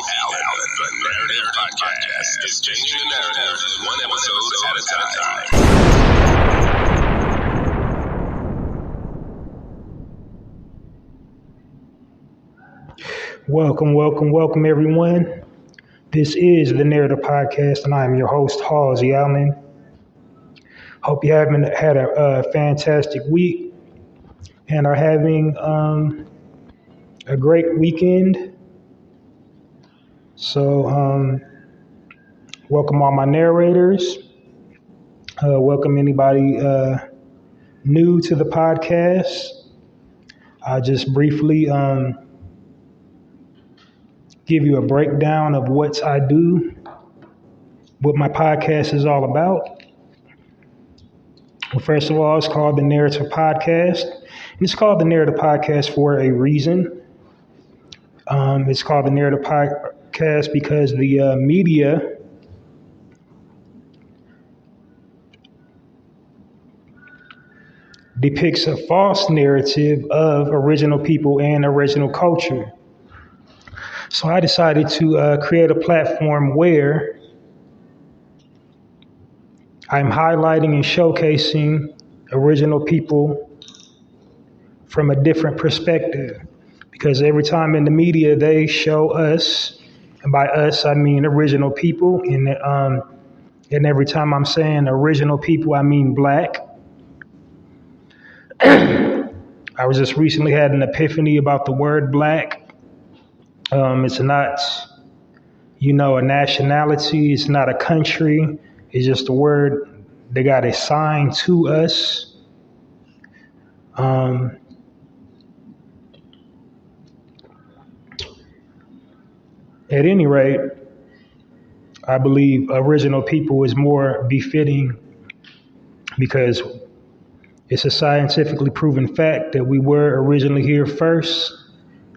Allen, the Narrative Podcast, is changing the narrative one episode at a time. Welcome, everyone. This is the Narrative Podcast, and I am your host, Halsey Allen. Hope you haven't had a fantastic week and are having a great weekend. So, welcome all my narrators. Welcome anybody new to the podcast. I'll just briefly give you a breakdown of what I do, what my podcast is all about. Well, first of all, it's called the Narrative Podcast. It's called the Narrative Podcast for a reason. It's called the Narrative Podcast because the media depicts a false narrative of original people and original culture. So I decided to create a platform where I'm highlighting and showcasing original people from a different perspective. Because every time in the media they show us, and by us I mean original people, and every time I'm saying original people I mean Black. I was just recently had an epiphany about the word Black. It's not, a nationality. It's not a country. It's just a word they got assigned to us. At any rate, I believe original people is more befitting because it's a scientifically proven fact that we were originally here first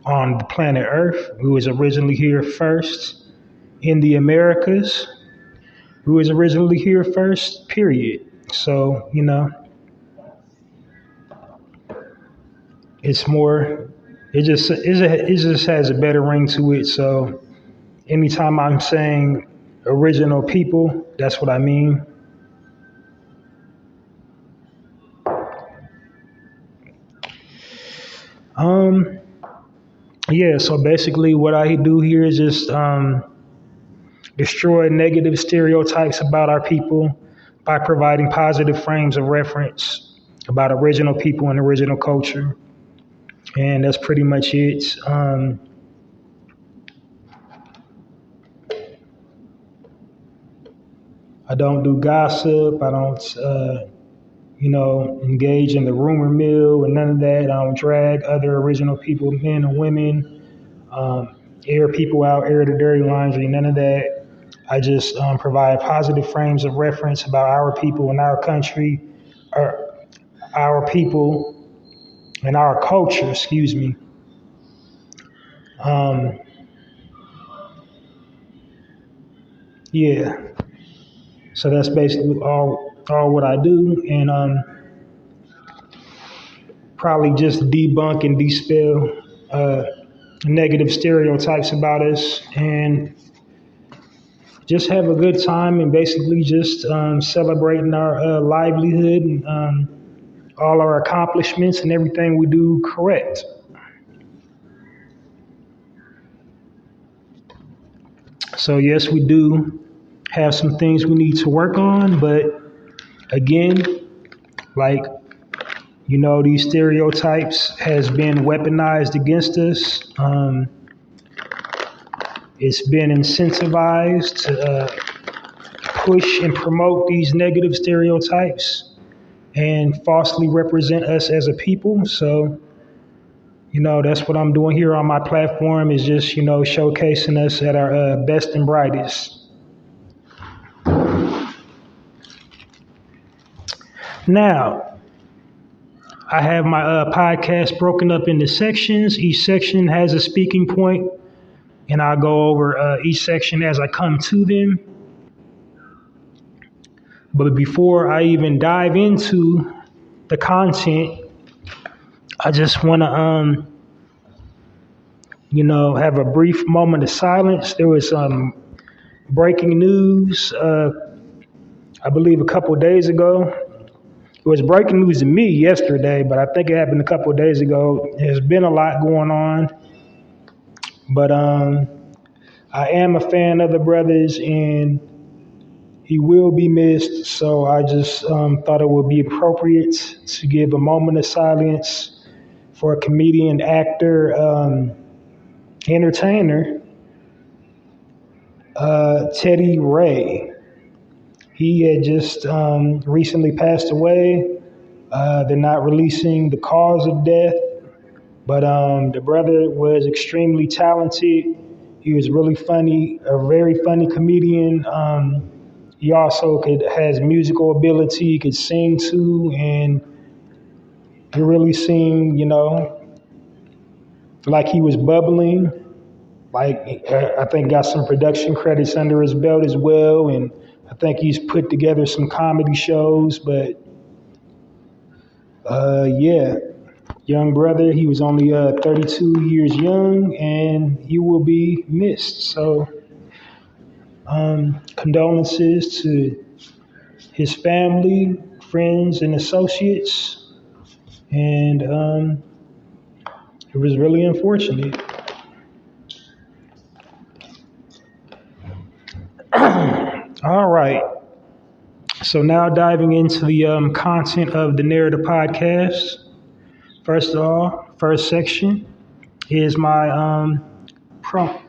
on the planet Earth. We was originally here first in the Americas. We was originally here first, period. So, it's more, it just has a better ring to it. So anytime I'm saying original people, that's what I mean. So basically what I do here is just destroy negative stereotypes about our people by providing positive frames of reference about original people and original culture. And that's pretty much it. I don't do gossip. I don't, engage in the rumor mill and none of that. I don't drag other original people, men and women, air people out, air the dirty laundry, none of that. I just provide positive frames of reference about our people and our country, or our people and our culture, excuse me. So that's basically all what I do, and probably just debunk and dispel negative stereotypes about us, and just have a good time, and basically just celebrating our livelihood and all our accomplishments and everything we do correct. So yes, we do have some things we need to work on, but again, these stereotypes has been weaponized against us. It's been incentivized to push and promote these negative stereotypes and falsely represent us as a people. So, that's what I'm doing here on my platform is just, showcasing us at our best and brightest. Now, I have my podcast broken up into sections. Each section has a speaking point, and I'll go over each section as I come to them. But before I even dive into the content, I just want to have a brief moment of silence. There was some breaking news, I believe a couple of days ago. It was breaking news to me yesterday, but I think it happened a couple of days ago. There's been a lot going on, but I am a fan of the brothers, and he will be missed. So I just thought it would be appropriate to give a moment of silence for a comedian, actor, entertainer, Teddy Ray. He had just recently passed away. They're not releasing the cause of death, but the brother was extremely talented. He was really funny, a very funny comedian. He also has musical ability. He could sing too, and he really seemed, like he was bubbling. Like I think got some production credits under his belt as well, and I think he's put together some comedy shows. But yeah, young brother, he was only 32 years young, and he will be missed. So condolences to his family, friends, and associates, and it was really unfortunate. All right. So now diving into the content of the Narrative Podcast. First of all, first section is my promo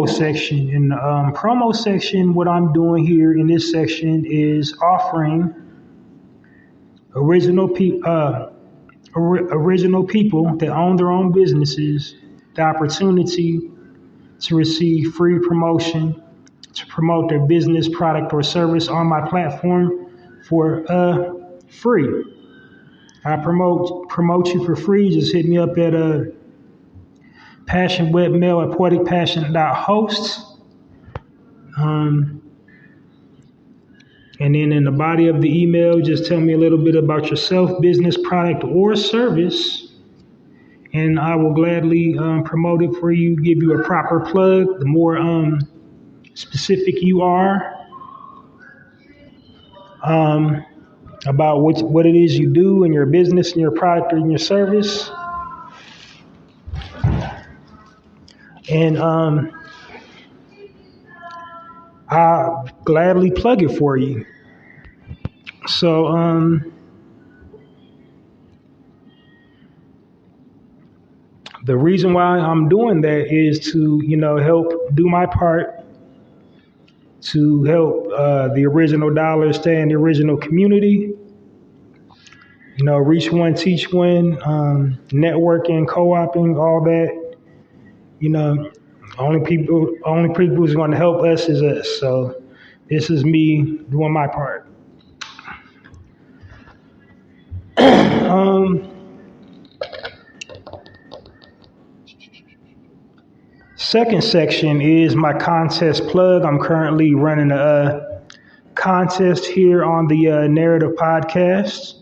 section. In the promo section, what I'm doing here in this section is offering original people that own their own businesses the opportunity to receive free promotion to promote their business, product, or service on my platform for free. I promote you for free. Just hit me up at passionwebmail at poeticpassion.host. And then in the body of the email, just tell me a little bit about yourself, business, product, or service, and I will gladly promote it for you, give you a proper plug. The more specific you are about what it is you do in your business and your product or in your service, and I'll gladly plug it for you. So the reason why I'm doing that is to help do my part to help the original dollars stay in the original community. Reach one, teach one, networking, co-oping, all that. Only people who's going to help us is us. So this is me doing my part. Second section is my contest plug. I'm currently running a contest here on the Narrative Podcast.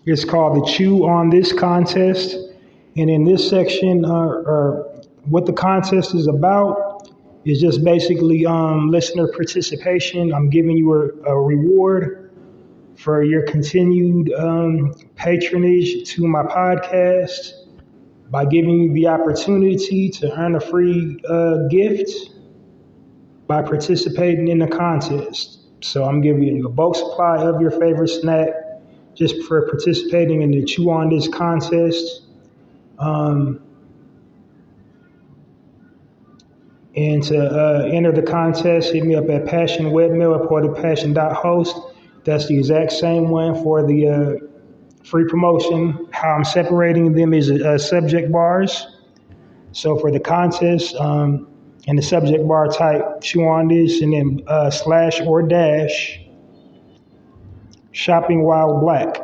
It's called the Chew on This contest. And in this section, or what the contest is about, is just basically listener participation. I'm giving you a reward for your continued patronage to my podcast by giving you the opportunity to earn a free gift by participating in the contest. So I'm giving you a bulk supply of your favorite snack just for participating in the Chew on This contest. And to enter the contest, hit me up at passionwebmail at poeticpassion.host. That's the exact same one for the free promotion. How I'm separating them is subject bars. So for the contest, in the subject bar, type Chew on This and then / or dash shopping while black.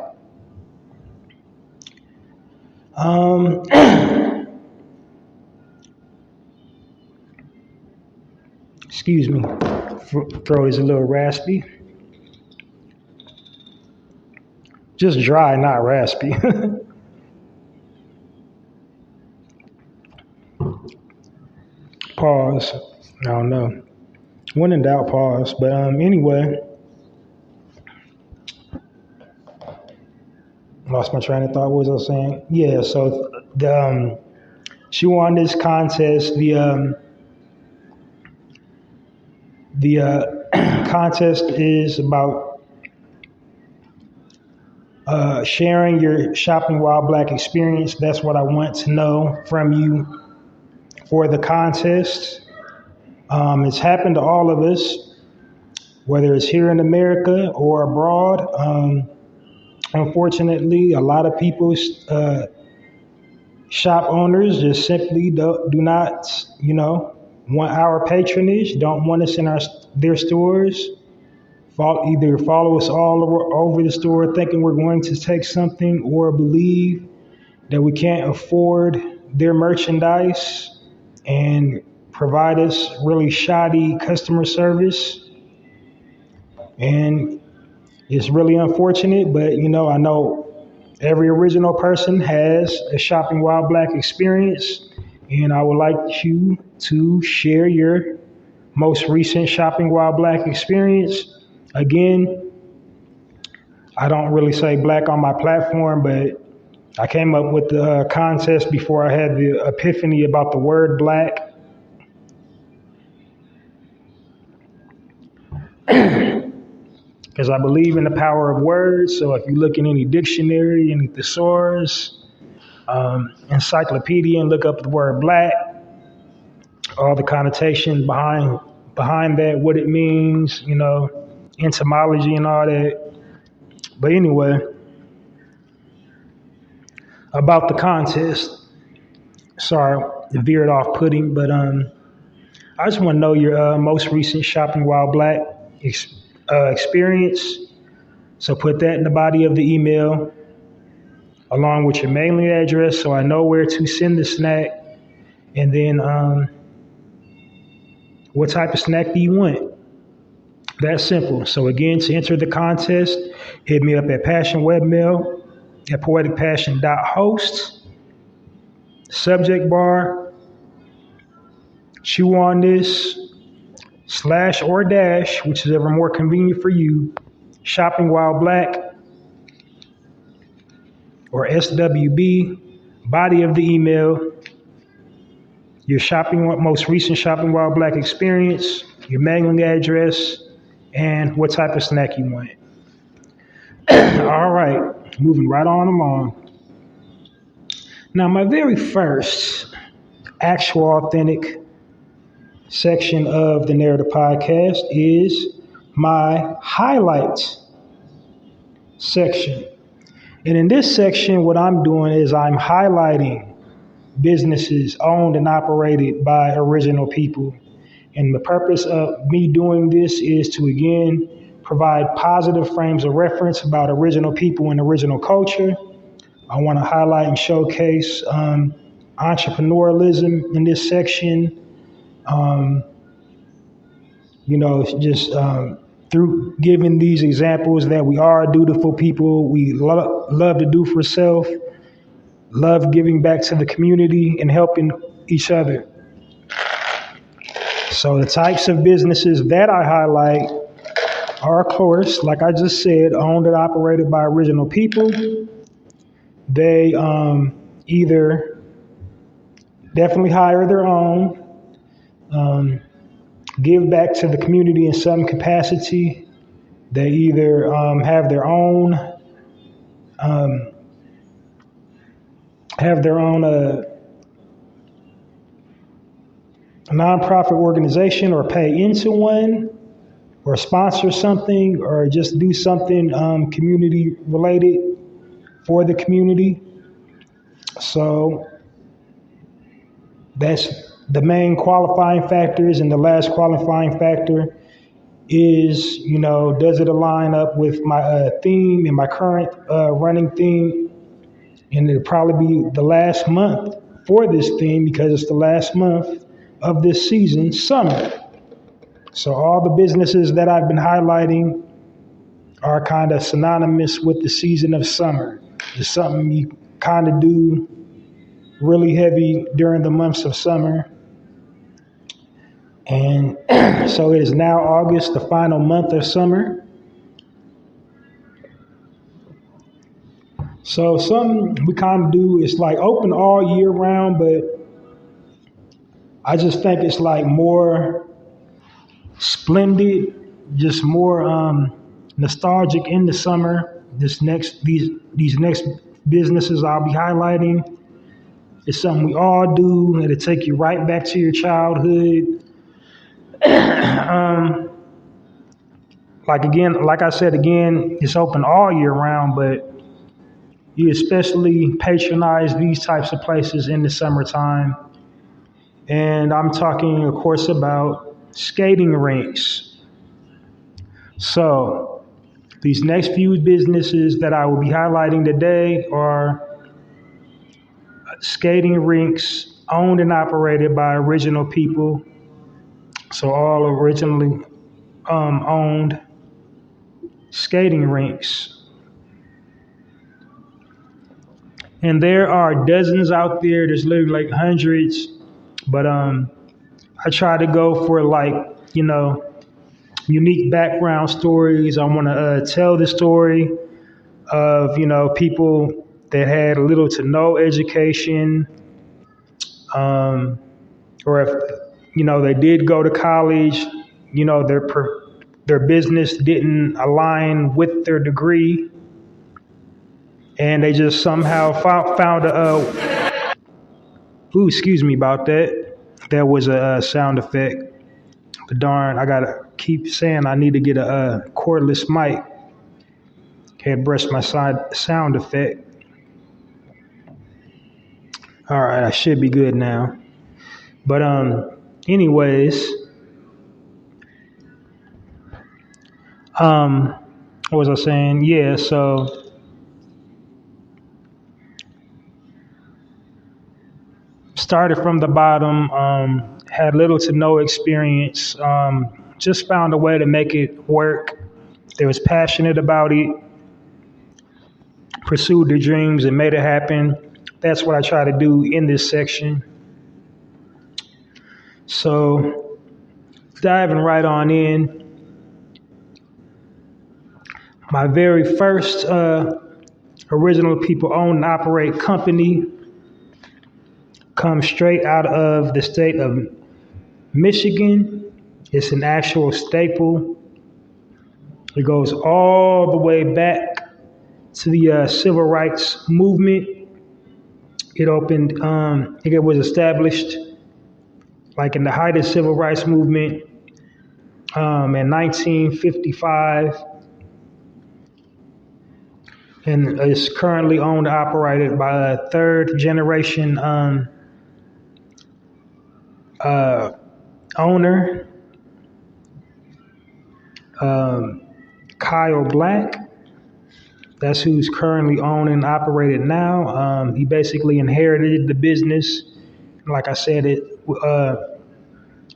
Excuse me. throat is a little raspy. Just dry, not raspy. Pause. I don't know. When in doubt, pause. But anyway, lost my train of thought. What was I saying? Yeah. So the she won this contest. The contest is about sharing your shopping while black experience. That's what I want to know from you for the contest. It's happened to all of us, whether it's here in America or abroad. Unfortunately, a lot of people, shop owners, just simply do not, want our patronage, don't want us in their stores. Either follow us all over the store thinking we're going to take something, or believe that we can't afford their merchandise and provide us really shoddy customer service. And it's really unfortunate, but I know every original person has a shopping while black experience, and I would like you to share your most recent shopping while black experience. Again, I don't really say black on my platform, but I came up with the contest before I had the epiphany about the word black. Because I believe in the power of words. So if you look in any dictionary, any thesaurus, encyclopedia, and look up the word black, all the connotation behind that, what it means, etymology and all that. But anyway, about the contest. Sorry, it veered off putting, but I just want to know your most recent shopping while black experience. So put that in the body of the email, along with your mailing address, so I know where to send the snack. And then what type of snack do you want? That's simple. So again, to enter the contest, hit me up at Passion Webmail at poeticpassion.host. Subject bar, chew on this, / or dash, which is ever more convenient for you, shopping while black, or SWB, body of the email, your most recent shopping while black experience, your mailing address, and what type of snack you want. All right, moving right on along. Now, my very first actual authentic section of the Narrative Podcast is my highlights section. And in this section, what I'm doing is I'm highlighting businesses owned and operated by original people. And the purpose of me doing this is to, again, provide positive frames of reference about original people and original culture. I want to highlight and showcase entrepreneurialism in this section. Through giving these examples that we are dutiful people, we love to do for self, love giving back to the community and helping each other. So the types of businesses that I highlight are, of course, like I just said, owned and operated by original people. They either definitely hire their own, give back to the community in some capacity. They either have their own nonprofit organization, or pay into one, or sponsor something, or just do something community related for the community. So that's the main qualifying factors. And the last qualifying factor is, does it align up with my theme and my current running theme? And it'll probably be the last month for this theme, because it's the last month of this season, summer. So all the businesses that I've been highlighting are kind of synonymous with the season of summer. It's something you kind of do really heavy during the months of summer. And so it is now August, the final month of summer. So something we kind of do is like open all year round, but I just think it's like more splendid, just more nostalgic in the summer. These next businesses I'll be highlighting, it's something we all do. It'll take you right back to your childhood. Like I said again, it's open all year round, but you especially patronize these types of places in the summertime. And I'm talking, of course, about skating rinks. So these next few businesses that I will be highlighting today are skating rinks owned and operated by original people. So all originally owned skating rinks. And there are dozens out there. There's literally like hundreds. But I try to go for unique background stories. I want to tell the story of, people that had little to no education, or if, they did go to college, their business didn't align with their degree, and they just somehow found excuse me about that. That was a sound effect. But darn, I gotta keep saying I need to get a cordless mic. Can't brush my sound effect. All right, I should be good now. But anyways, what was I saying? Yeah, so started from the bottom, had little to no experience, just found a way to make it work. They was passionate about it, pursued their dreams and made it happen. That's what I try to do in this section. So diving right on in, my very first original people owned and operate company comes straight out of the state of Michigan. It's an actual staple. It goes all the way back to the civil rights movement. It opened, it was established like in the height of civil rights movement in 1955. And it's currently owned and operated by a third generation owner, Kyle Black. That's who's currently owned and operated now. He basically inherited the business. Like I said, it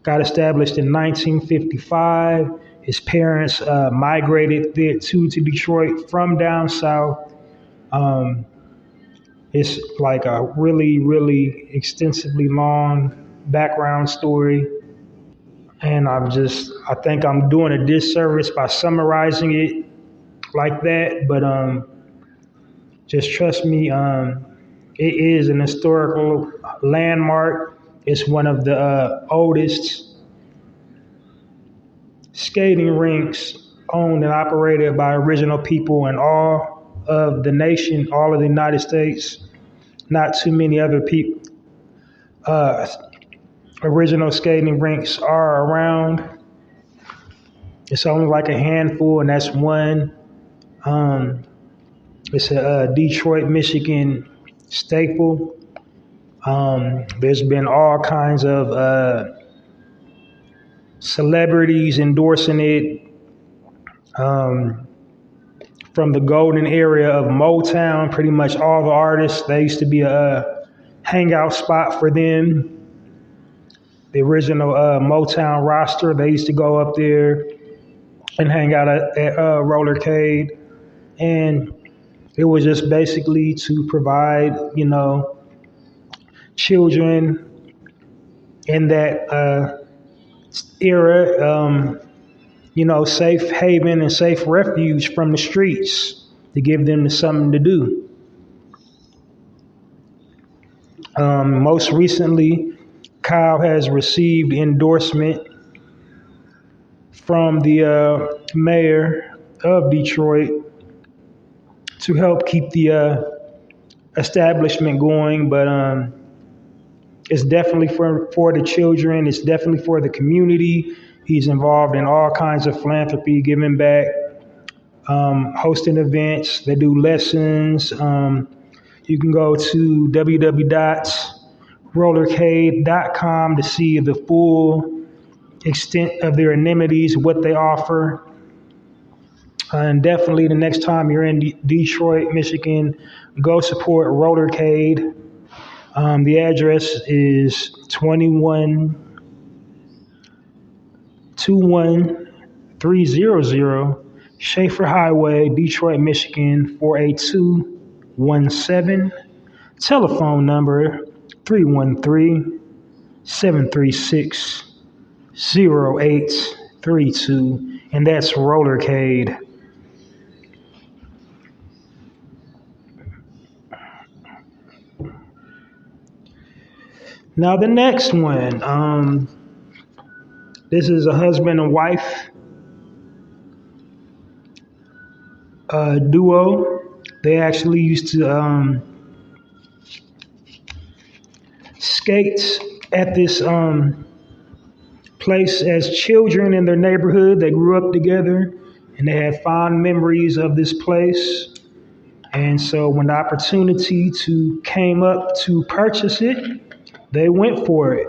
got established in 1955. His parents migrated there to Detroit from down south. It's like a really, really extensively long background story. And I think I'm doing a disservice by summarizing it like that. But just trust me, it is an historical landmark. It's one of the oldest skating rinks owned and operated by original people in all of the nation, all of the United States. Not too many other people. Original skating rinks are around. It's only like a handful, and that's one. It's a Detroit, Michigan staple. There's been all kinds of celebrities endorsing it, from the golden area of Motown. Pretty much all the artists, they used to be a hangout spot for them. the original Motown roster. They used to go up there and hang out at Rollercade, and it was just basically to provide, children in that era, safe haven and safe refuge from the streets to give them something to do. Most recently, Kyle has received endorsement from the mayor of Detroit to help keep the establishment going, but it's definitely for the children. It's definitely for the community. He's involved in all kinds of philanthropy, giving back, hosting events. They do lessons. You can go to www.rollercade.com to see the full extent of their amenities, what they offer. And definitely the next time you're in Detroit, Michigan, go support Rollercade. The address is 21300 Schaefer Highway, Detroit, Michigan, 48217. Telephone number 313-736-0832. And that's Rollercade. Now the next one, this is a husband and wife duo. They actually used to skate at this place as children in their neighborhood. They grew up together and they had fond memories of this place. And so when the opportunity came up to purchase it, they went for it.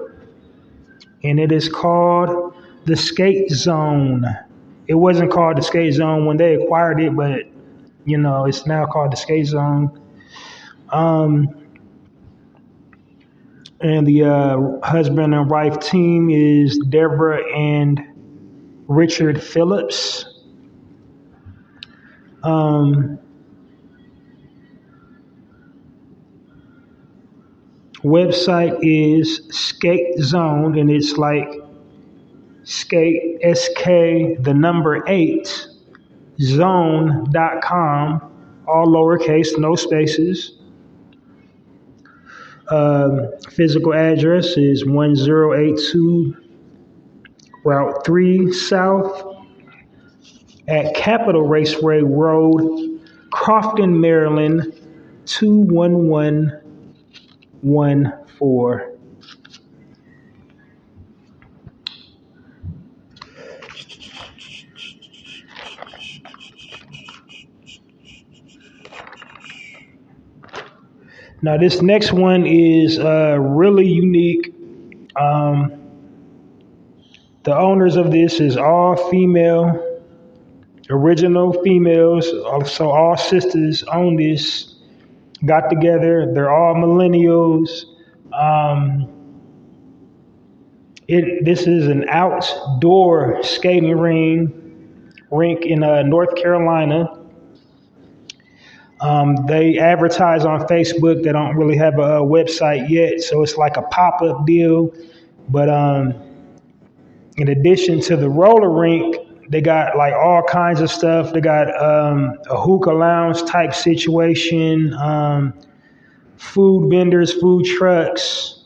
And it is called the Skate Zone. It wasn't called the Skate Zone when they acquired it, but it's now called the Skate Zone. And the husband and wife team is Deborah and Richard Phillips. Website is Skate Zone, and it's like skate, SK, the number 8, zone.com, all lowercase, no spaces. Physical address is 1082 Route 3 South at Capitol Raceway Road, Crofton, Maryland, 21114. Now, this next one is really unique. The owners of this is all female, original females. So all sisters own this, got together. They're all millennials. This is an outdoor skating rink in North Carolina. They advertise on Facebook. They don't really have a website yet, so it's like a pop-up deal. But in addition to the roller rink, they got like all kinds of stuff. They got a hookah lounge type situation, food vendors, food trucks,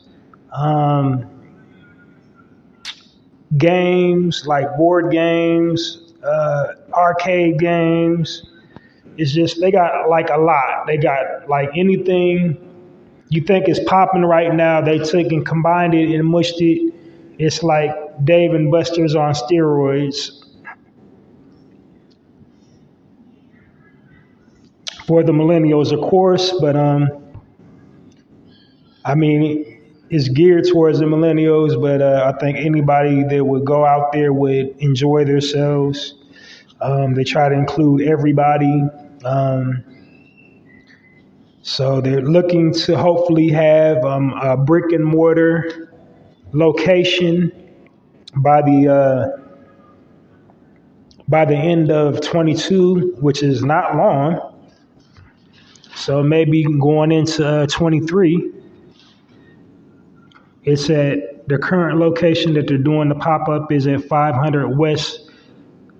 games like board games, arcade games. It's just, they got like a lot. They got like anything you think is popping right now, they took and combined it and mushed it. It's like Dave and Buster's on steroids. For the millennials, of course, but I mean, it's geared towards the millennials, but I think anybody that would go out there would enjoy themselves. They try to include everybody. So they're looking to hopefully have a brick and mortar location by the end of 22, which is not long. So maybe going into 23. It's at the current location that they're doing the pop-up is at 500 West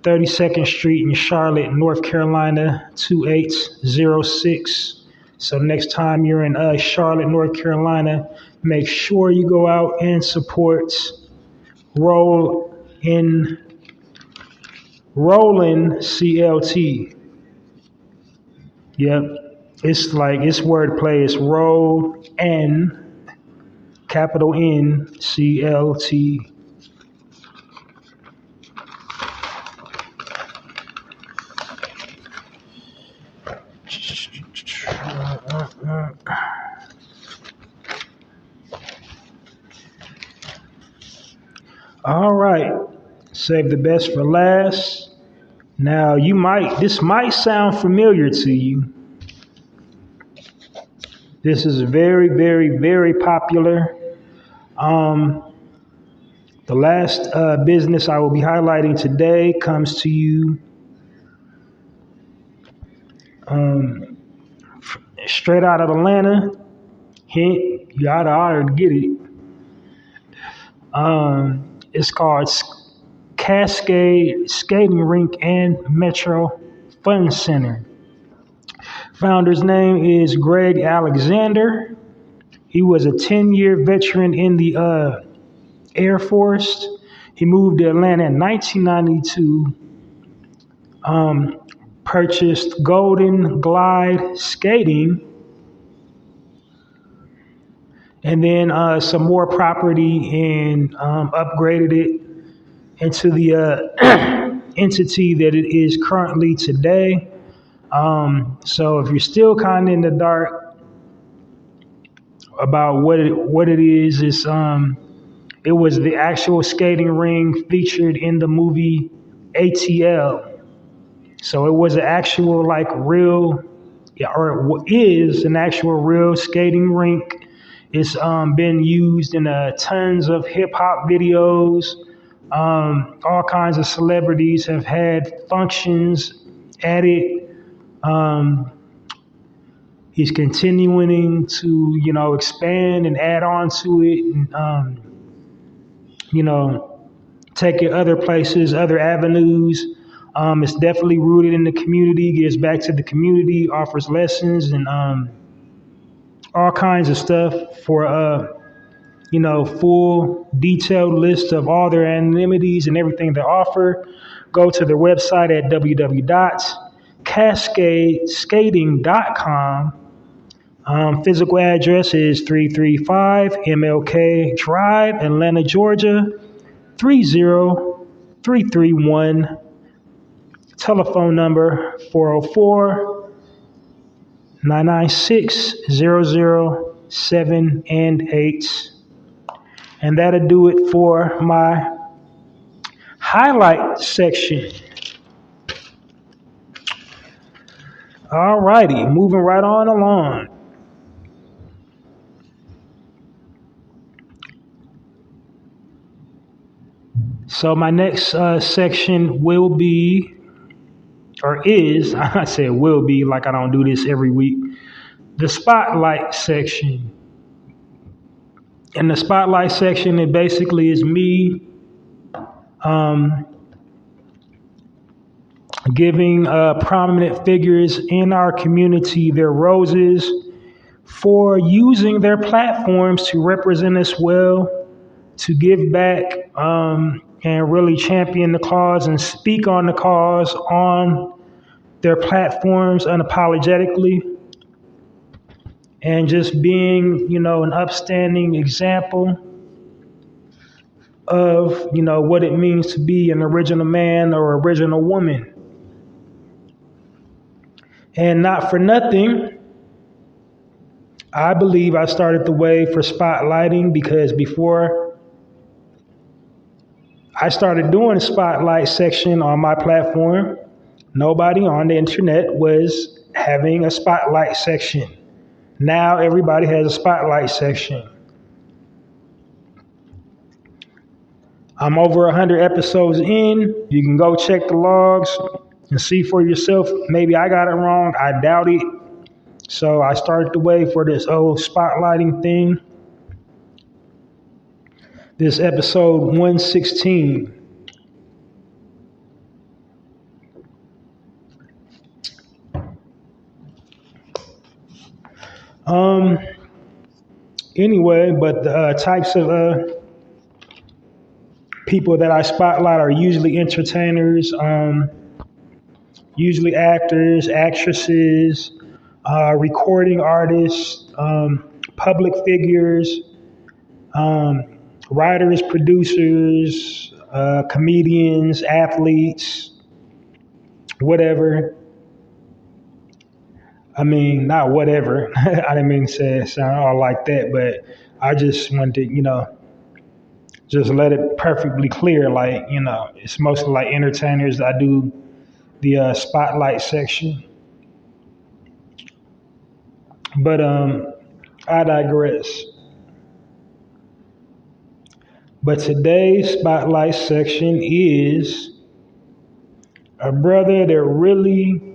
32nd Street in Charlotte, North Carolina, 2806. So next time you're in Charlotte, North Carolina, make sure you go out and support Rollin CLT. Yep, it's wordplay. It's Rollin, capital N, CLT. All right, save the best for last. Now this might sound familiar to you. This is very, very, very popular. The last business I will be highlighting today comes to you straight out of Atlanta. Hint, you ought to get it. It's called Cascade Skating Rink and Metro Fun Center. Founder's name is Greg Alexander. He was a 10-year veteran in the Air Force. He moved to Atlanta in 1992. Purchased Golden Glide Skating, and then some more property and upgraded it into the entity that it is currently today. So if you're still kind of in the dark about what it is, it was the actual skating ring featured in the movie ATL. So it was an actual real, or is an actual real skating rink. It's been used in tons of hip hop videos. All kinds of celebrities have had functions at it. He's continuing to, expand and add on to it, and take it other places, other avenues. It's definitely rooted in the community, gives back to the community, offers lessons and all kinds of stuff for full detailed list of all their anonymities and everything they offer. Go to their website at www.cascadeskating.com. Physical address is 335 MLK Drive, Atlanta, Georgia, 30331. Telephone number 404-996-0078. And that'll do it for my highlight section. All righty, moving right on along. So my next section will be, or is, I said will be like I don't do this every week, the spotlight section. In the spotlight section, it basically is me giving prominent figures in our community their roses for using their platforms to represent us well, to give back and really champion the cause and speak on the cause on their platforms unapologetically, and just being, an upstanding example of, what it means to be an original man or original woman. And not for nothing, I believe I started the way for spotlighting, because before I started doing a spotlight section on my platform, nobody on the internet was having a spotlight section. Now everybody has a spotlight section. I'm over 100 episodes in. You can go check the logs and see for yourself. Maybe I got it wrong. I doubt it. So I started the way for this old spotlighting thing. This episode 116. Anyway, but the types of people that I spotlight are usually entertainers, usually actors, actresses, recording artists, public figures, writers, producers, comedians, athletes, whatever. I mean, not whatever. I didn't mean to sound all like that, but I just wanted to, just let it perfectly clear. Like, it's mostly like entertainers. I do the spotlight section. But I digress. But today's spotlight section is a brother that really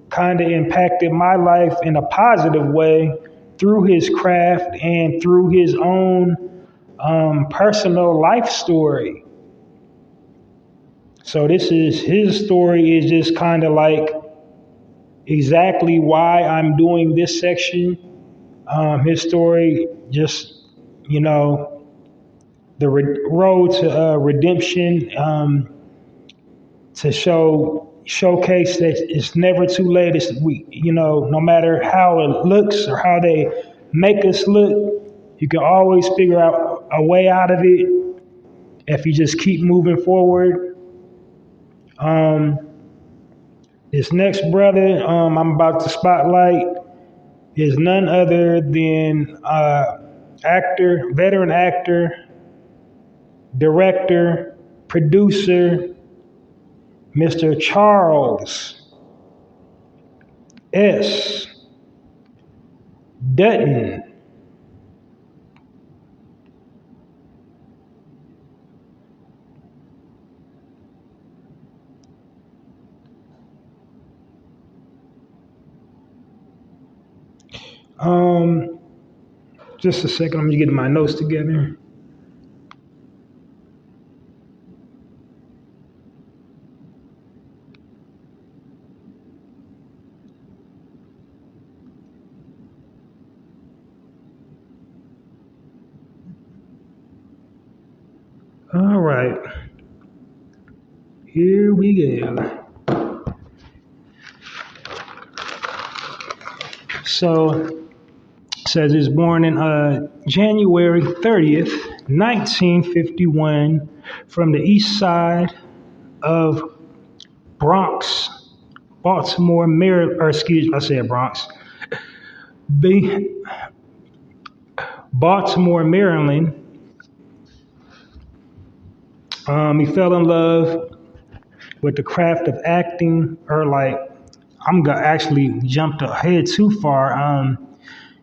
kind of impacted my life in a positive way through his craft and through his own personal life story. So his story is just kind of like exactly why I'm doing this section. His story, just, the road to redemption, to showcase that it's never too late. No matter how it looks or how they make us look, you can always figure out a way out of it if you just keep moving forward. This next brother I'm about to spotlight is none other than veteran actor, director, producer, Mr. Charles S. Dutton. Just a second, I'm getting my notes together. All right, here we go. So, says he was born in January 30th, 1951, from the east side of Bronx, Baltimore, Maryland, or excuse me, I said Bronx, Baltimore, Maryland. He fell in love with the craft of acting, or like, I'm gonna actually jumped ahead too far.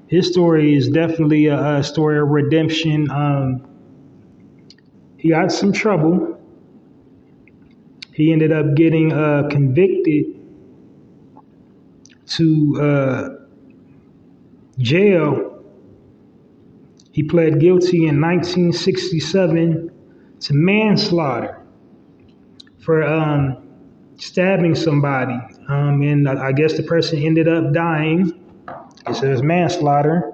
His story is definitely a story of redemption. He got some trouble. He ended up getting convicted to jail. He pled guilty in 1967 to manslaughter for stabbing somebody. And I guess the person ended up dying. It says manslaughter.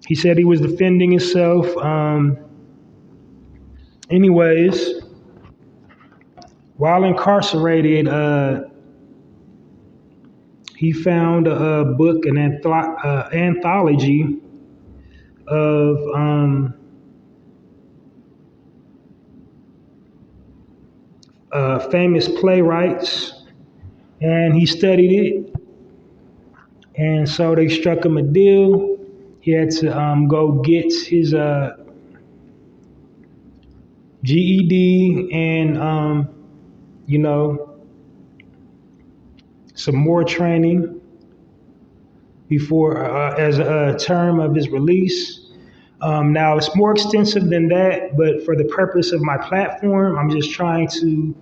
He said he was defending himself. Anyways, while incarcerated, he found a book, an anthology of famous playwrights, and he studied it. And so they struck him a deal. He had to go get his GED and, some more training before, as a term of his release. Now it's more extensive than that, but for the purpose of my platform, I'm just trying to,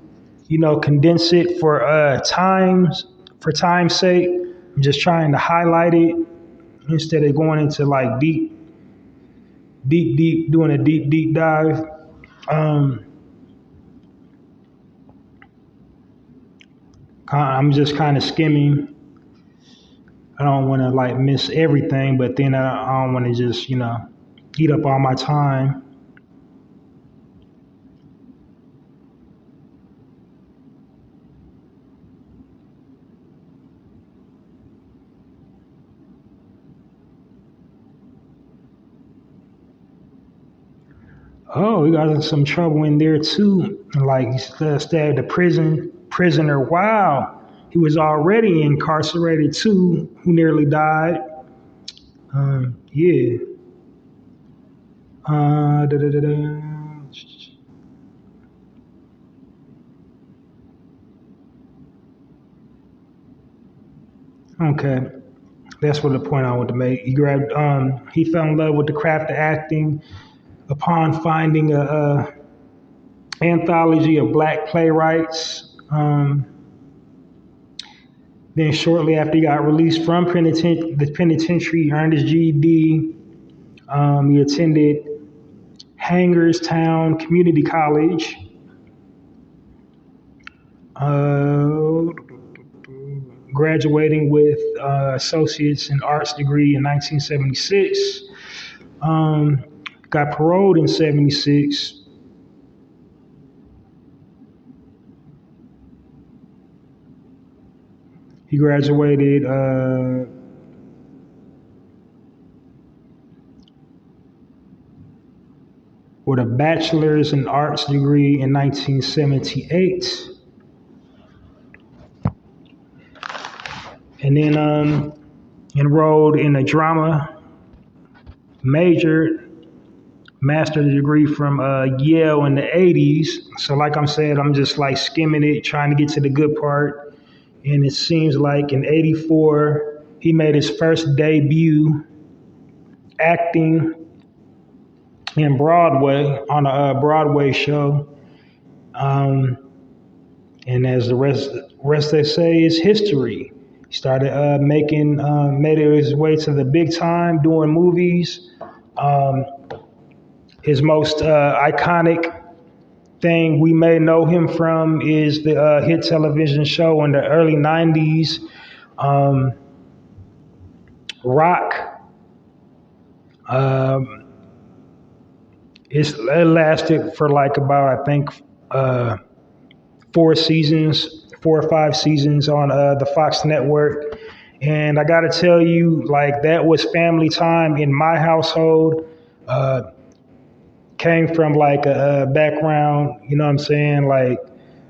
condense it for time's sake. I'm just trying to highlight it instead of going into like deep, doing a deep dive. I'm just kind of skimming. I don't want to like miss everything, but then I don't want to just, eat up all my time. Oh, we got in some trouble in there too. Like he stabbed a prisoner. Wow, he was already incarcerated too, who nearly died. Yeah. Da, da, da, da. Okay, that's what the point I want to make. He fell in love with the craft of acting upon finding a anthology of black playwrights. Then shortly after he got released from the penitentiary, he earned his GED. He attended Hagerstown Community College. Graduating with associates in arts degree in 1976. Got paroled in 76. He graduated with a bachelor's in arts degree in 1978. And then enrolled in a drama master's degree from Yale in the 80s. So like I'm saying, I'm just like skimming it, trying to get to the good part. And it seems like in 84, he made his first debut acting in Broadway on a Broadway show. And as the rest they say is history. He started made his way to the big time doing movies. His most iconic thing we may know him from is the hit television show in the early 90s, Rock. It lasted for like about, I think, 4 or 5 seasons on the Fox network. And I got to tell you, like, that was family time in my household. Came from like a background, you know what I'm saying? Like,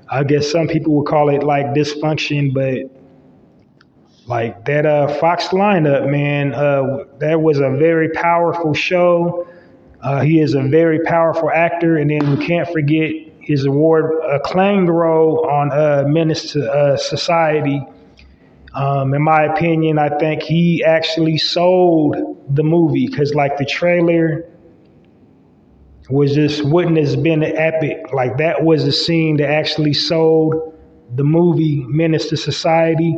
I guess some people would call it like dysfunction, but like that Fox lineup, man, that was a very powerful show. He is a very powerful actor. And then we can't forget his award acclaimed role on Menace to Society. In my opinion, I think he actually sold the movie because like the trailer wouldn't have been epic. Like that was the scene that actually sold the movie Menace to Society,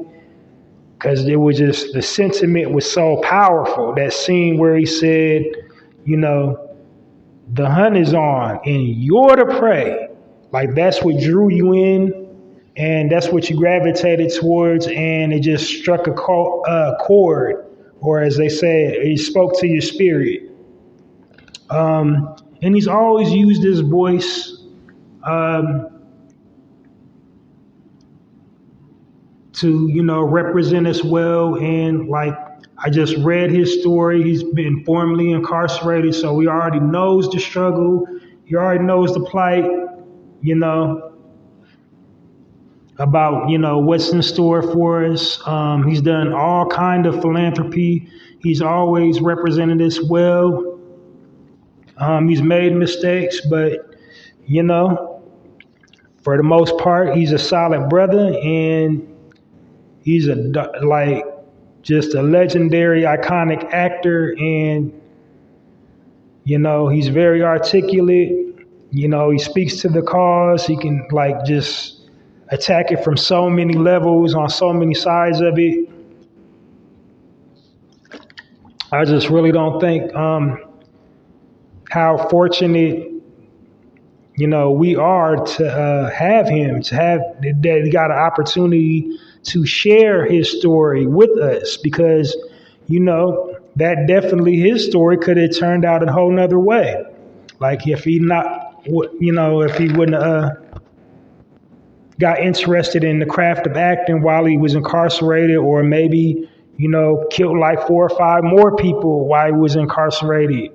because it was just, the sentiment was so powerful. That scene where he said, the hunt is on and you're the prey. Like that's what drew you in, and that's what you gravitated towards, and it just struck a chord, or as they say, it spoke to your spirit. And he's always used his voice to, represent us well. And like, I just read his story. He's been formerly incarcerated, so he already knows the struggle. He already knows the plight, about, what's in store for us. He's done all kind of philanthropy. He's always represented us well. He's made mistakes, but, for the most part, he's a solid brother, and he's just a legendary, iconic actor. And, He's very articulate. He speaks to the cause. He can like just attack it from so many levels on so many sides of it. I just really don't think how fortunate we are to have him, to have that he got an opportunity to share his story with us, because that definitely his story could have turned out a whole nother way. Like if he wouldn't have got interested in the craft of acting while he was incarcerated, or maybe killed like 4 or 5 more people while he was incarcerated.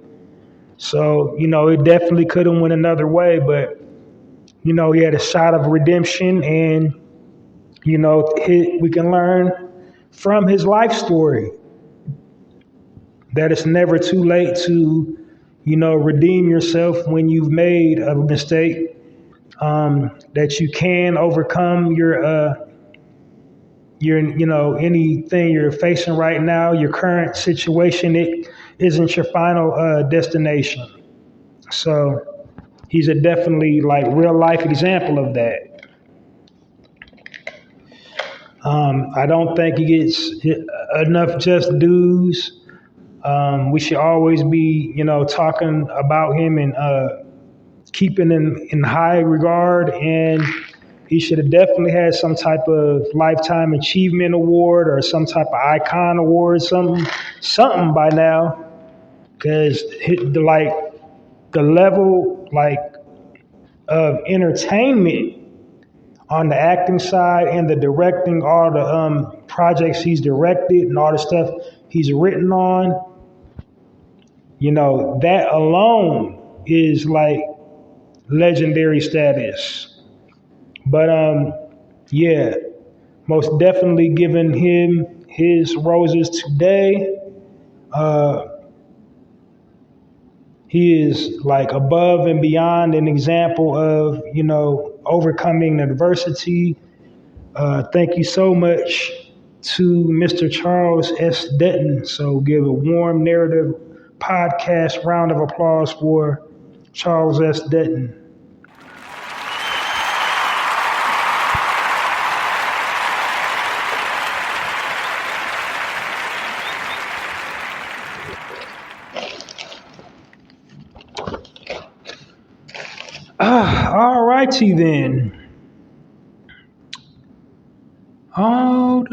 So, it definitely could have went another way, but, he had a shot of redemption, and, we can learn from his life story that it's never too late to, redeem yourself when you've made a mistake, that you can overcome your anything you're facing right now, your current situation. It isn't your final destination. So he's a definitely like real life example of that. I don't think he gets enough just dues. We should always be, talking about him and keeping him in high regard, and he should have definitely had some type of lifetime achievement award or some type of icon award, something by now, because the level of entertainment on the acting side and the directing, all the projects he's directed and all the stuff he's written on, that alone is like legendary status. But yeah, most definitely giving him his roses today. He is like above and beyond an example of, overcoming adversity. Thank you so much to Mr. Charles S. Dutton. So give a warm Narrative Podcast round of applause for Charles S. Dutton. All righty then. Oh,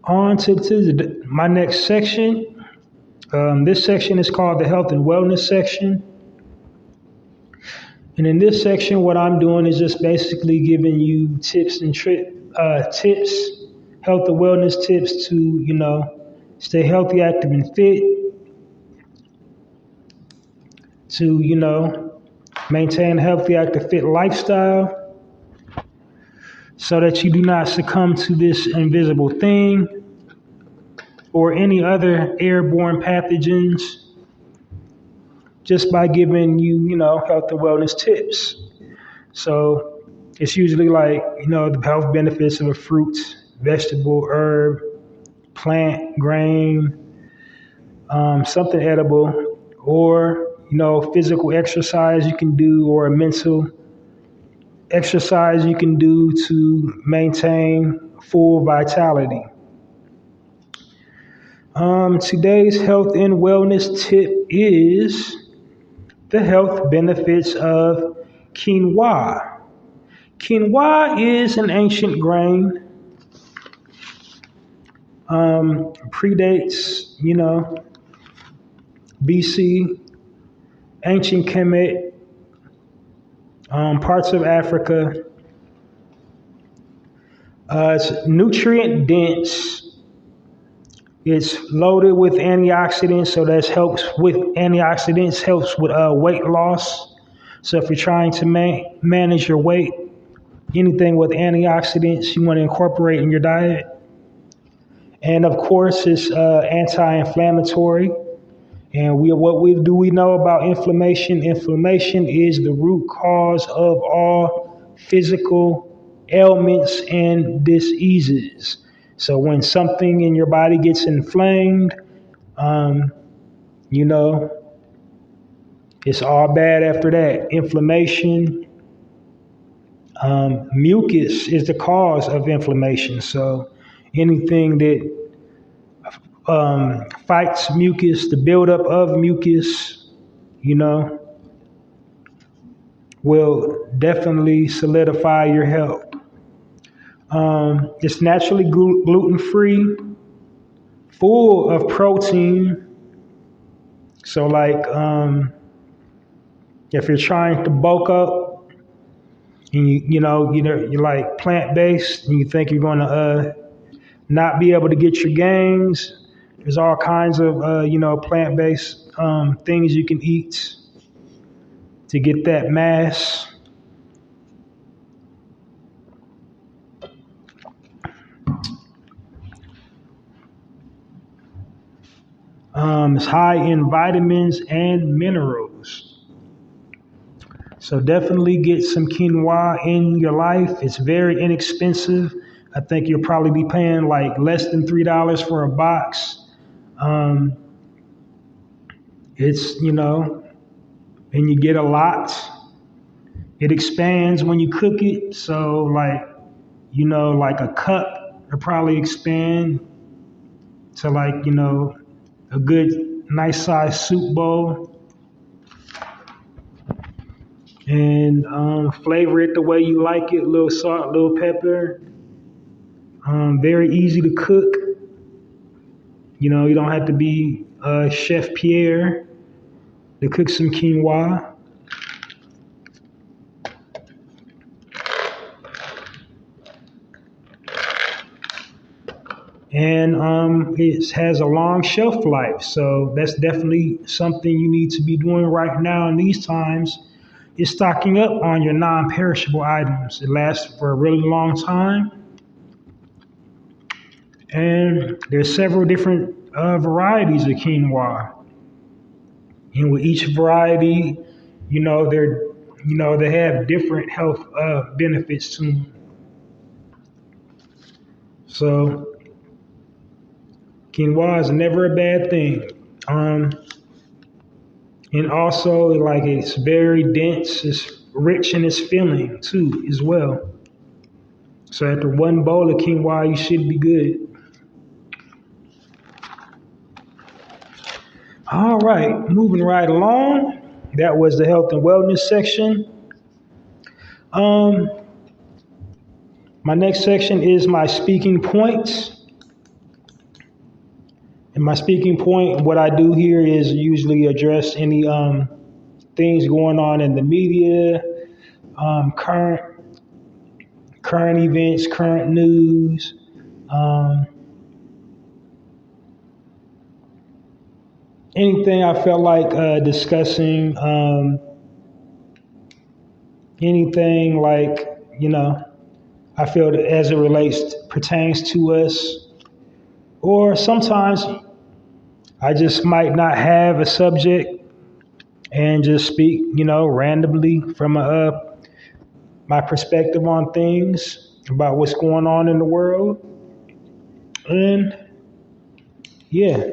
on to my next section. This section is called the Health and Wellness section. And in this section, what I'm doing is just basically giving you tips and tips, health and wellness tips to, stay healthy, active, and fit, to, maintain a healthy, active, fit lifestyle so that you do not succumb to this invisible thing or any other airborne pathogens, just by giving you, health and wellness tips. So it's usually like, the health benefits of a fruit, vegetable, herb, plant, grain, something edible, or, physical exercise you can do, or a mental exercise you can do to maintain full vitality. Today's health and wellness tip is the health benefits of quinoa. Quinoa is an ancient grain. Predates, BC, ancient Kemet, parts of Africa. It's nutrient dense. It's loaded with antioxidants, so that helps with weight loss. So if you're trying to manage your weight, anything with antioxidants you want to incorporate in your diet. And of course, it's anti-inflammatory. And what do we know about inflammation? Inflammation is the root cause of all physical ailments and diseases. So when something in your body gets inflamed, you know, it's all bad after that. Inflammation, mucus is the cause of inflammation. So anything that fights mucus, the buildup of mucus, you know, will definitely solidify your health. It's naturally gluten-free, full of protein. So like if you're trying to bulk up and you're like plant-based and you think you're going to not be able to get your gains, there's all kinds of plant-based things you can eat to get that mass. It's high in vitamins and minerals. So definitely get some quinoa in your life. It's very inexpensive. I think you'll probably be paying like less than $3 for a box. It's, and you get a lot. It expands when you cook it. So like a cup will probably expand to like, a good, nice sized soup bowl. And flavor it the way you like it, a little salt, a little pepper. Very easy to cook. You don't have to be Chef Pierre to cook some quinoa. And it has a long shelf life. So that's definitely something you need to be doing right now in these times, is stocking up on your non-perishable items. It lasts for a really long time. And there's several different varieties of quinoa. And with each variety, they have different health benefits to them. So quinoa is never a bad thing. And also, like, it's very dense, it's rich in its filling too, as well. So after one bowl of quinoa, you should be good. All right, moving right along. That was the health and wellness section. My next section is my speaking points. And my speaking point, what I do here is usually address any things going on in the media, current events, current news. Anything I felt like discussing, anything like, I feel that as it pertains to us. Or sometimes I just might not have a subject and just speak, randomly from my perspective on things, about what's going on in the world. And yeah.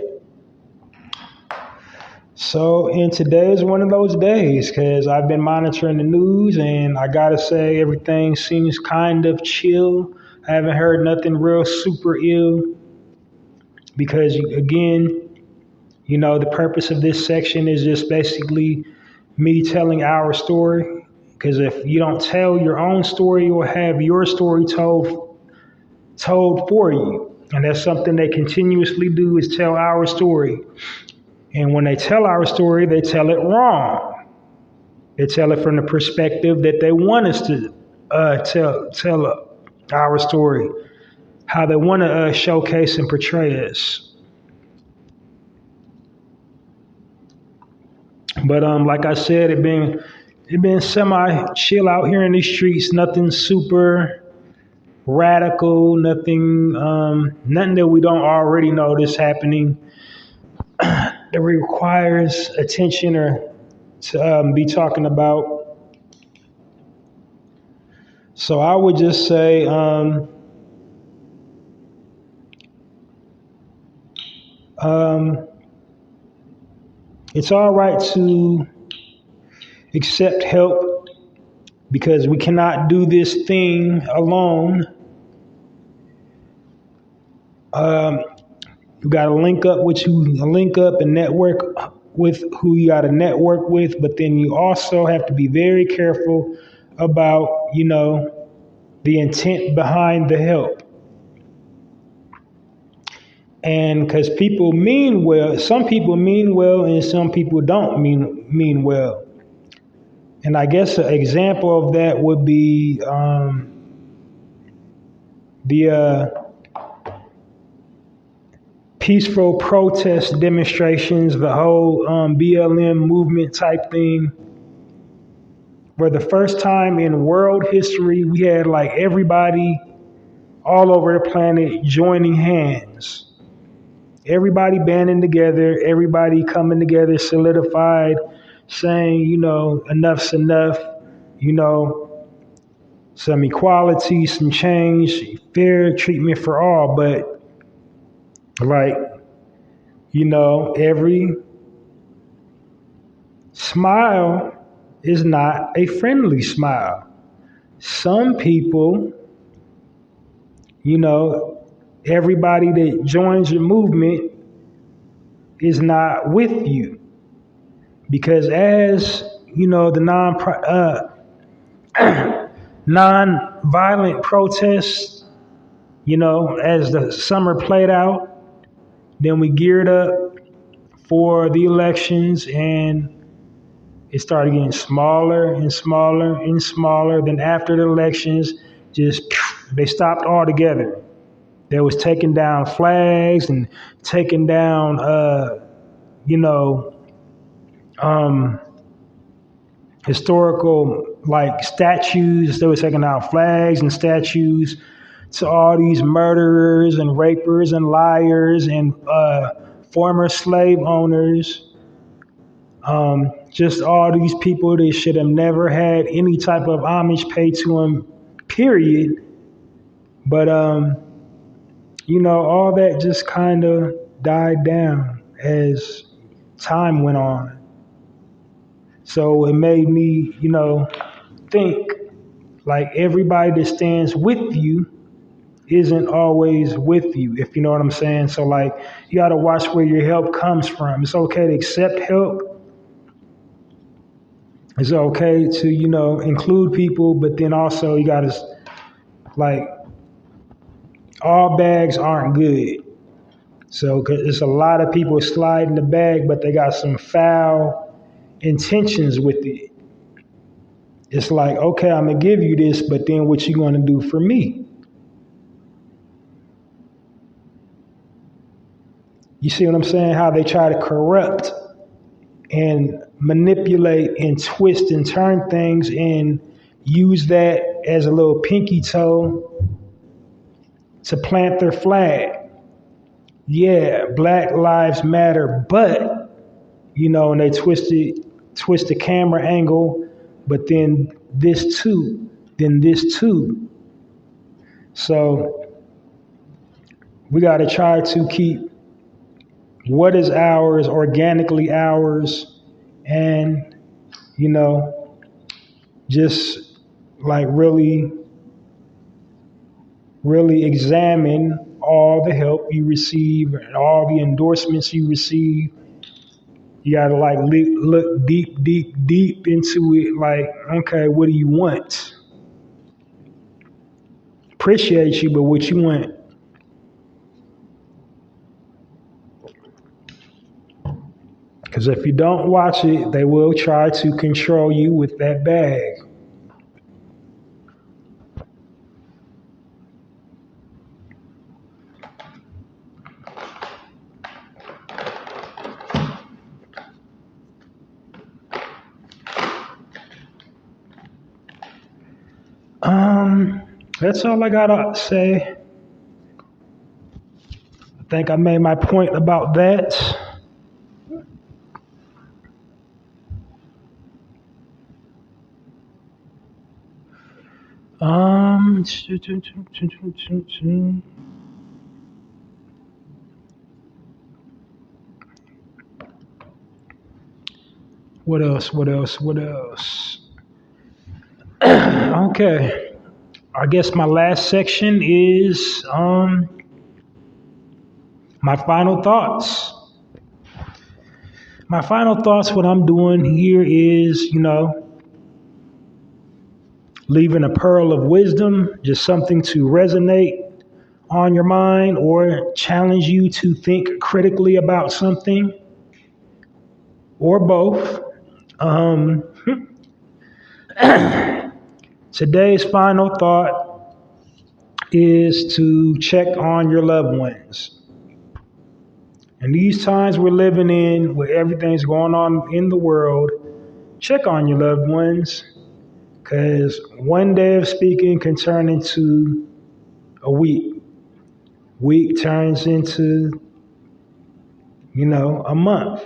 And today is one of those days because I've been monitoring the news and I gotta say everything seems kind of chill. I haven't heard nothing real super ill because, again, the purpose of this section is just basically me telling our story. Because if you don't tell your own story, you'll have your story told for you. And that's something they continuously do, is tell our story. And when they tell our story, they tell it wrong. They tell it from the perspective that they want us to tell our story, how they want to showcase and portray us. But like I said, it been semi chill out here in these streets. Nothing super radical. Nothing that we don't already know that's happening that requires attention or to be talking about. So I would just say, Um, it's all right to accept help because we cannot do this thing alone. Um, you got to link up with who link up and network with who you got to network with, but then you also have to be very careful about, the intent behind the help. And because people mean well, some people mean well and some people don't mean well. And I guess an example of that would be the peaceful protest demonstrations, the whole BLM movement type thing, where the first time in world history we had like everybody all over the planet joining hands. Everybody banding together, everybody coming together, solidified, saying, enough's enough, you know, some equality, some change, fair treatment for all. But like, every smile is not a friendly smile. Some people, everybody that joins your movement is not with you. Because as, the non-violent protests, as the summer played out, then we geared up for the elections and it started getting smaller and smaller and smaller. Then after the elections, just they stopped altogether. They was taking down flags and taking down, historical like statues. They were taking out flags and statues to all these murderers and rapers and liars and former slave owners. Just all these people that should have never had any type of homage paid to them, period. But, all that just kind of died down as time went on. So it made me, think like everybody that stands with you isn't always with you, if you know what I'm saying. So like you got to watch where your help comes from. It's okay to accept help. It's okay to, include people, but then also you got to like all bags aren't good. So cause there's a lot of people sliding the bag, but they got some foul intentions with it. It's like, okay, I'm gonna give you this, but then what you gonna do for me? You see what I'm saying? How they try to corrupt and manipulate and twist and turn things and use that as a little pinky toe to plant their flag. Yeah, Black Lives Matter, but and they twist the camera angle, but then this too, then this too. So we got to try to keep what is ours organically ours, and just like really examine all the help you receive and all the endorsements you receive. You gotta like look deep, deep, deep into it. Like, okay, what do you want? Appreciate you, but what you want? Because if you don't watch it, they will try to control you with that bag. That's all I gotta say. I think I made my point about that. Um, What else? What else? What else? Okay. I guess my last section is my final thoughts. My final thoughts, what I'm doing here is, leaving a pearl of wisdom, just something to resonate on your mind or challenge you to think critically about something or both. Today's final thought is to check on your loved ones. And these times we're living in, where everything's going on in the world, check on your loved ones, because one day of speaking can turn into a week. Week turns into, a month.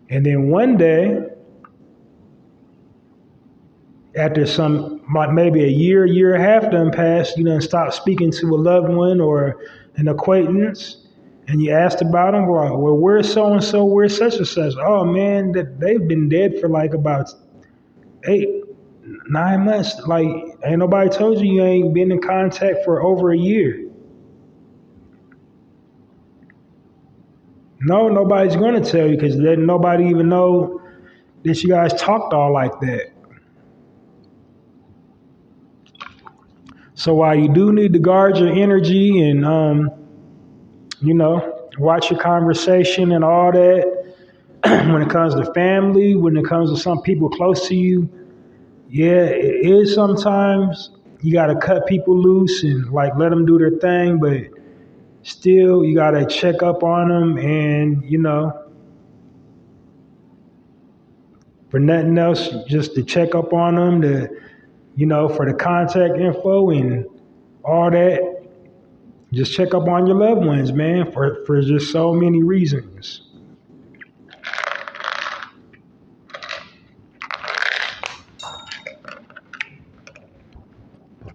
And then one day, after maybe a year and a half done passed, you done stop speaking to a loved one or an acquaintance, and you asked about them, well, where's so-and-so, where's such and such? Oh man, that they've been dead for like about 8-9 months. Like, ain't nobody told you ain't been in contact for over a year. No, nobody's going to tell you, because nobody even know that you guys talked all like that. So while you do need to guard your energy and, watch your conversation and all that, when it comes to family, when it comes to some people close to you, yeah, it is sometimes you got to cut people loose and like let them do their thing, but still you got to check up on them and, for nothing else, just to check up on them, for the contact info and all that. Just check up on your loved ones, man, for just so many reasons.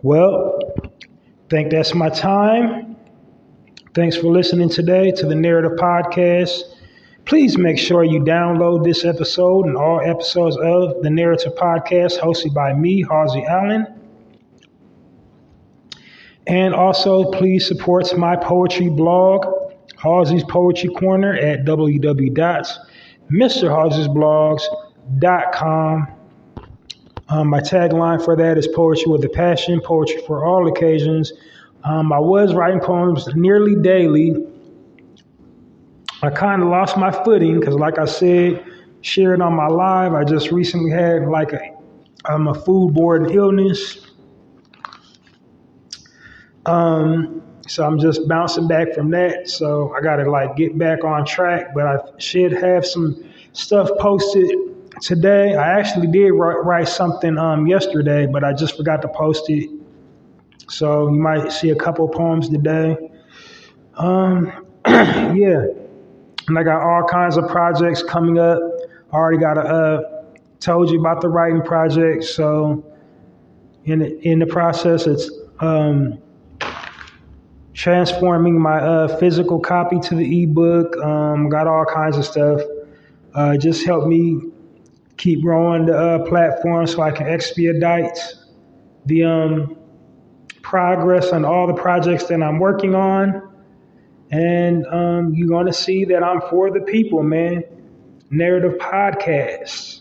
Well, I think that's my time. Thanks for listening today to the Narrative Podcast. Please make sure you download this episode and all episodes of the Narrative Podcast hosted by me, Halsey Allen. And also, please support my poetry blog, Halsey's Poetry Corner, at www.mrhalseysblogs.com. My tagline for that is poetry with a passion, poetry for all occasions. I was writing poems nearly daily. I kind of lost my footing because, like I said, shared on my live, I just recently had like a foodborne illness. So I'm just bouncing back from that. So I got to get back on track, but I should have some stuff posted today. I actually did write something yesterday, but I just forgot to post it. So you might see a couple poems today. Yeah. And I got all kinds of projects coming up. I already told you about the writing project. So in the process, it's transforming my physical copy to the ebook. Got all kinds of stuff. Just help me keep growing the platform so I can expedite the progress on all the projects that I'm working on. And you're going to see that I'm for the people, man. Narrative Podcast.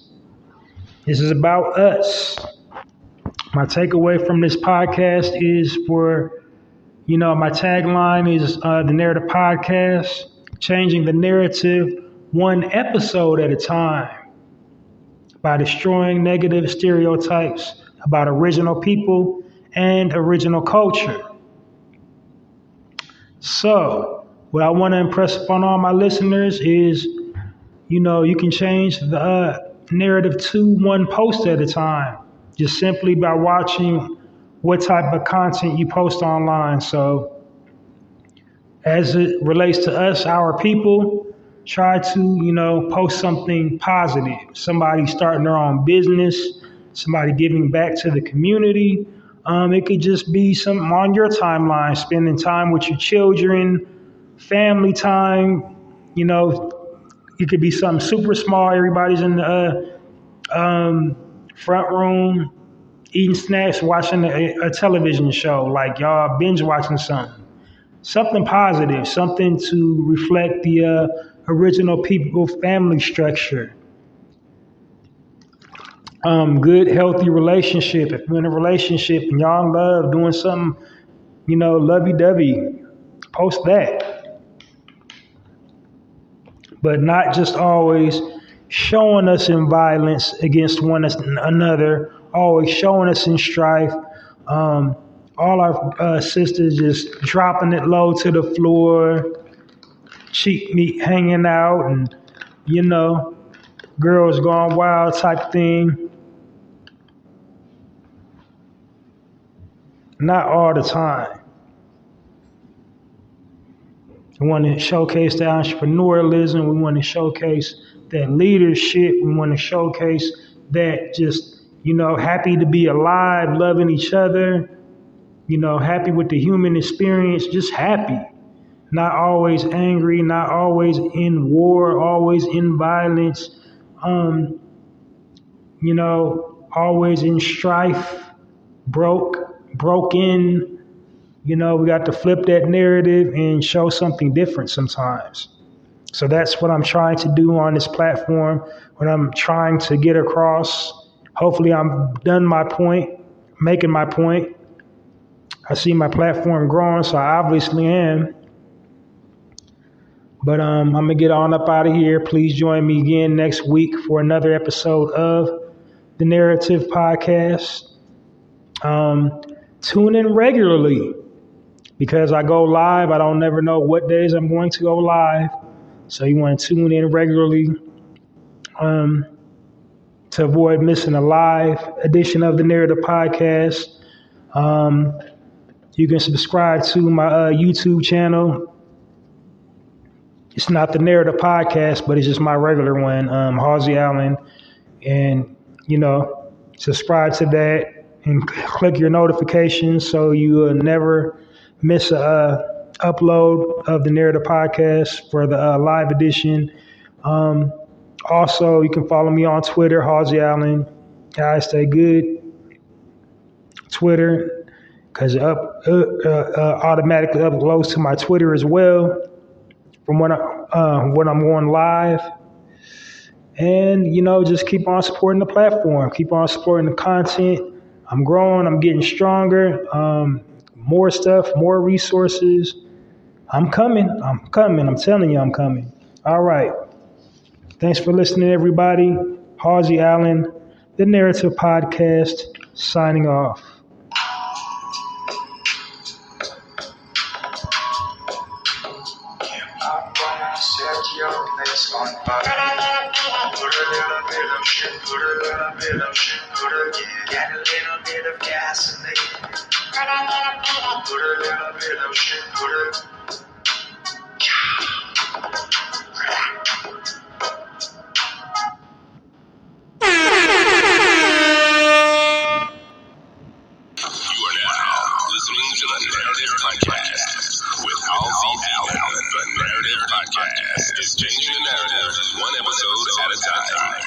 This is about us. My takeaway from this podcast is my tagline is the Narrative Podcast, changing the narrative one episode at a time by destroying negative stereotypes about original people and original culture. So, what I want to impress upon all my listeners is, you can change the narrative to one post at a time, just simply by watching what type of content you post online. So, as it relates to us, our people, try to, post something positive. Somebody starting their own business, somebody giving back to the community. It could just be something on your timeline, spending time with your children, family time, it could be something super small. Everybody's in the front room eating snacks, watching a television show, like y'all binge watching something positive, something to reflect the original people family structure. Good, healthy relationship. If you're in a relationship and y'all in love, doing something, lovey-dovey, post that. But not just always showing us in violence against one another, always showing us in strife. All our sisters just dropping it low to the floor, cheek meat hanging out, and, girls gone wild type thing. Not all the time. We want to showcase the entrepreneurialism. We want to showcase that leadership. We want to showcase that just, happy to be alive, loving each other, happy with the human experience, just happy. Not always angry, not always in war, always in violence, always in strife, broken. We got to flip that narrative and show something different sometimes. So that's what I'm trying to do on this platform, what I'm trying to get across. Hopefully I'm done my point, making my point. I see my platform growing, so I obviously am. But I'm going to get on up out of here. Please join me again next week for another episode of the Narrative Podcast. Tune in regularly because I go live. I don't never know what days I'm going to go live. So you want to tune in regularly to avoid missing a live edition of the Narrative Podcast. You can subscribe to my YouTube channel. It's not the Narrative Podcast, but it's just my regular one, Halsey Allen. And, subscribe to that and click your notifications so you will never miss a upload of the Narrative Podcast for the live edition. Also, you can follow me on Twitter, Halsey Allen. Guys, stay good. Twitter, because it automatically uploads to my Twitter as well from when I'm going live. And, just keep on supporting the platform. Keep on supporting the content. I'm growing. I'm getting stronger. More stuff, more resources. I'm coming. I'm telling you, I'm coming. All right. Thanks for listening, everybody. Halsey Allen, the Narrative Podcast, signing off. Set your place on fire. Put a little bit of shit, put a little bit of shit, get a little bit of gasoline. Put a little bit of shit, Listening to the Narrative Podcast with Halsey Allen. The Narrative Podcast is changing the narrative one episode at a time.